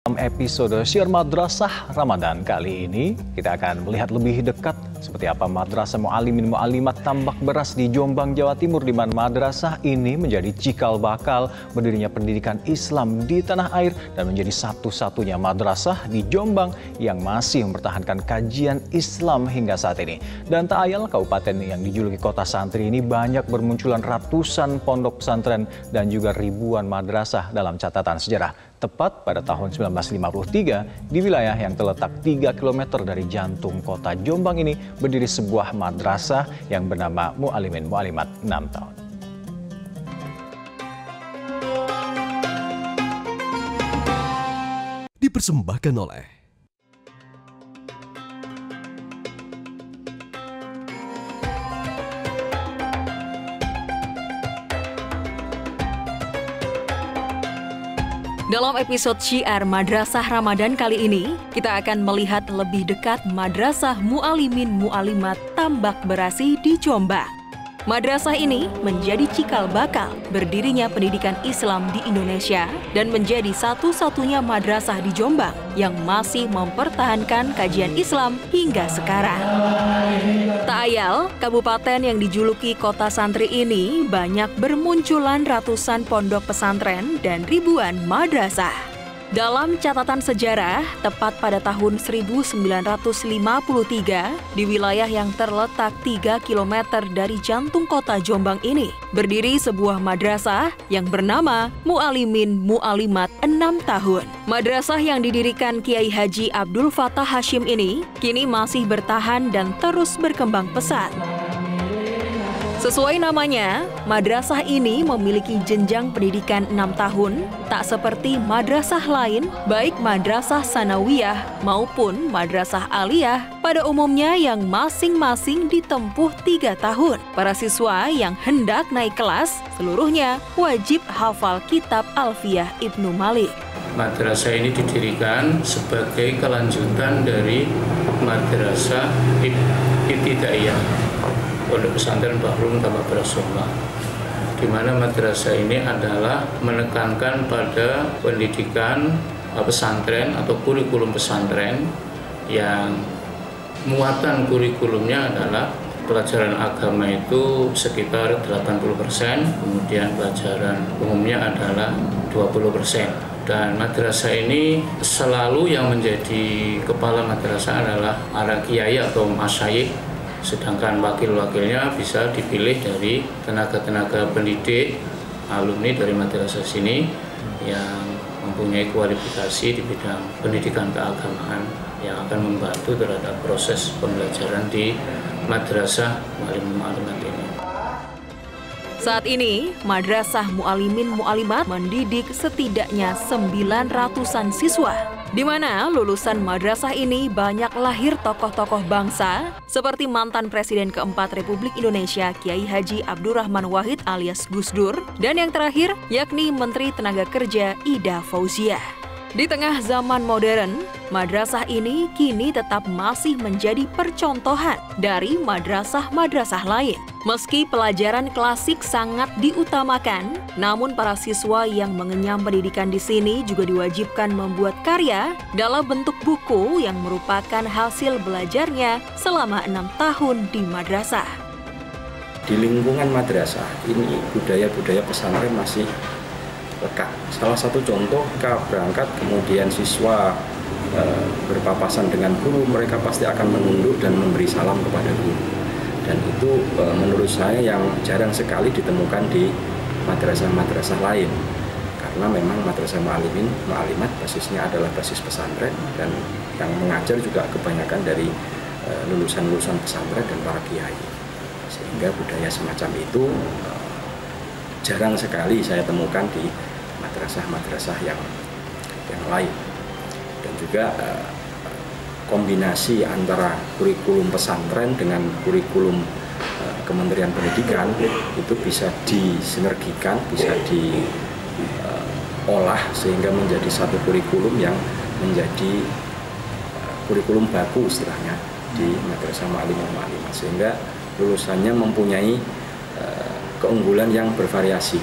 Dalam episode Syiar Madrasah Ramadan kali ini, kita akan melihat lebih dekat seperti apa Madrasah Mu'alimin Mu'alimat Tambak Beras di Jombang, Jawa Timur, di mana madrasah ini menjadi cikal bakal berdirinya pendidikan Islam di tanah air dan menjadi satu-satunya madrasah di Jombang yang masih mempertahankan kajian Islam hingga saat ini. Dan tak ayal, kabupaten yang dijuluki kota santri ini banyak bermunculan ratusan pondok pesantren dan juga ribuan madrasah dalam catatan sejarah. Tepat pada tahun 1953, di wilayah yang terletak 3 km dari jantung kota Jombang ini berdiri sebuah madrasah yang bernama Mu'alimin Mu'alimat 6 tahun. Dipersembahkan oleh Dalam episode Syiar Madrasah Ramadan kali ini, kita akan melihat lebih dekat Madrasah Mu'alimin Mu'alimat Tambak Berasi di Jombang. Madrasah ini menjadi cikal bakal berdirinya pendidikan Islam di Indonesia dan menjadi satu-satunya madrasah di Jombang yang masih mempertahankan kajian Islam hingga sekarang. Tak ayal, kabupaten yang dijuluki kota santri ini banyak bermunculan ratusan pondok pesantren dan ribuan madrasah. Dalam catatan sejarah, tepat pada tahun 1953, di wilayah yang terletak 3 km dari jantung kota Jombang ini, berdiri sebuah madrasah yang bernama Mu'alimin Mu'alimat 6 tahun. Madrasah yang didirikan Kiai Haji Abdul Fattah Hashim ini kini masih bertahan dan terus berkembang pesat. Sesuai namanya, madrasah ini memiliki jenjang pendidikan 6 tahun, tak seperti madrasah lain, baik madrasah sanawiyah maupun madrasah aliyah, pada umumnya yang masing-masing ditempuh 3 tahun. Para siswa yang hendak naik kelas, seluruhnya wajib hafal kitab Alfiyah Ibnu Malik. Madrasah ini didirikan sebagai kelanjutan dari madrasah Ibtidaiyah Pondok Pesantren Bahrul Tambak Beras Jombang, di mana madrasah ini adalah menekankan pada pendidikan pesantren atau kurikulum pesantren yang muatan kurikulumnya adalah pelajaran agama itu sekitar 80%, kemudian pelajaran umumnya adalah 20%. Dan madrasah ini selalu yang menjadi kepala madrasah adalah para kiai atau masyayikh, sedangkan wakil-wakilnya bisa dipilih dari tenaga-tenaga pendidik, alumni dari madrasah sini yang mempunyai kualifikasi di bidang pendidikan keagamaan yang akan membantu terhadap proses pembelajaran di madrasah Mu'alimin Mu'alimat ini. Saat ini, Madrasah Mu'alimin Mu'alimat mendidik setidaknya 900-an siswa, di mana lulusan madrasah ini banyak lahir tokoh-tokoh bangsa seperti mantan Presiden keempat Republik Indonesia Kiai Haji Abdurrahman Wahid alias Gus Dur, dan yang terakhir yakni Menteri Tenaga Kerja Ida Fauziah. Di tengah zaman modern, madrasah ini kini tetap masih menjadi percontohan dari madrasah-madrasah lain. Meski pelajaran klasik sangat diutamakan, namun para siswa yang mengenyam pendidikan di sini juga diwajibkan membuat karya dalam bentuk buku yang merupakan hasil belajarnya selama 6 tahun di madrasah. Di lingkungan madrasah ini budaya-budaya pesantren masih lekat. Salah satu contoh, ketika berangkat kemudian siswa berpapasan dengan guru, mereka pasti akan menunduk dan memberi salam kepada guru. Dan itu menurut saya yang jarang sekali ditemukan di madrasah-madrasah lain. Karena memang madrasah Mu'alimin Mu'alimat basisnya adalah basis pesantren, dan yang mengajar juga kebanyakan dari lulusan-lulusan pesantren dan para kiai. Sehingga budaya semacam itu jarang sekali saya temukan di madrasah-madrasah yang lain. Dan juga kombinasi antara kurikulum pesantren dengan kurikulum Kementerian Pendidikan itu bisa disinergikan, bisa diolah sehingga menjadi satu kurikulum yang menjadi kurikulum baku istilahnya di Madrasah Mu'alimin Mu'alimat, sehingga lulusannya mempunyai keunggulan yang bervariasi.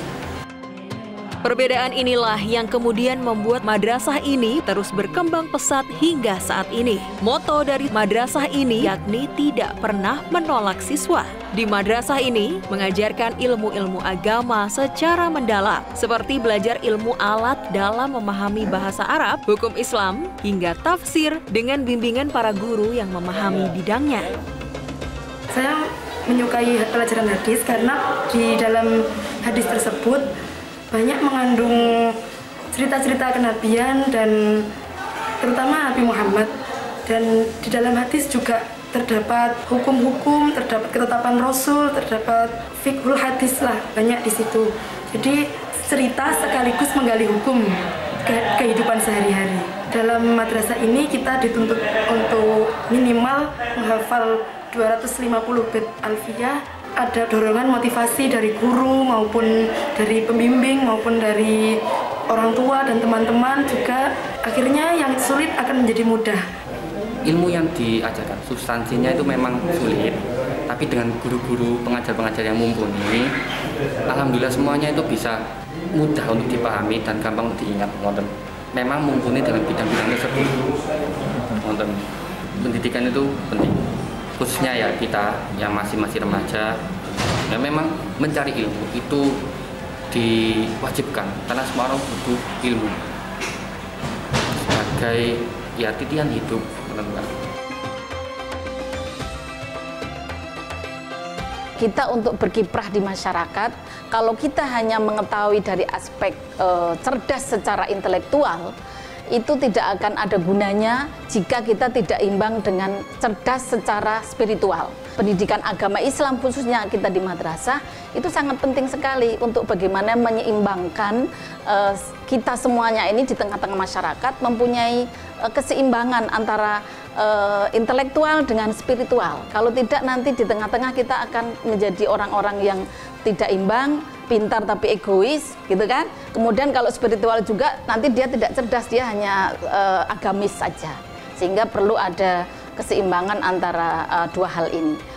Perbedaan inilah yang kemudian membuat madrasah ini terus berkembang pesat hingga saat ini. Moto dari madrasah ini yakni tidak pernah menolak siswa. Di madrasah ini mengajarkan ilmu-ilmu agama secara mendalam, seperti belajar ilmu alat dalam memahami bahasa Arab, hukum Islam, hingga tafsir dengan bimbingan para guru yang memahami bidangnya. Saya menyukai pelajaran hadis karena di dalam hadis tersebut banyak mengandung cerita-cerita kenabian dan terutama Nabi Muhammad, dan di dalam hadis juga terdapat hukum-hukum, terdapat ketetapan Rasul, terdapat fiqhul hadis lah, banyak di situ. Jadi cerita sekaligus menggali hukum kehidupan sehari-hari. Dalam madrasah ini kita dituntut untuk minimal menghafal 250 bait alfiyah. Ada dorongan motivasi dari guru maupun dari pembimbing maupun dari orang tua dan teman-teman juga. Akhirnya yang sulit akan menjadi mudah. Ilmu yang diajarkan, substansinya itu memang sulit, tapi dengan guru-guru pengajar-pengajar yang mumpuni, alhamdulillah semuanya itu bisa mudah untuk dipahami dan gampang diingat. Memang mumpuni dengan bidang-bidang tersebut. Pendidikan itu penting, khususnya ya kita yang masih remaja, ya memang mencari ilmu itu diwajibkan karena semua orang butuh ilmu sebagai ya titian hidup. Kita untuk berkiprah di masyarakat, kalau kita hanya mengetahui dari aspek cerdas secara intelektual, itu tidak akan ada gunanya jika kita tidak imbang dengan cerdas secara spiritual. Pendidikan agama Islam khususnya kita di madrasah itu sangat penting sekali untuk bagaimana menyeimbangkan kita semuanya ini di tengah-tengah masyarakat mempunyai keseimbangan antara intelektual dengan spiritual. Kalau tidak nanti di tengah-tengah kita akan menjadi orang-orang yang tidak imbang, pintar tapi egois, gitu kan. Kemudian kalau spiritual juga nanti dia tidak cerdas, dia hanya agamis saja. Sehingga perlu ada keseimbangan antara dua hal ini.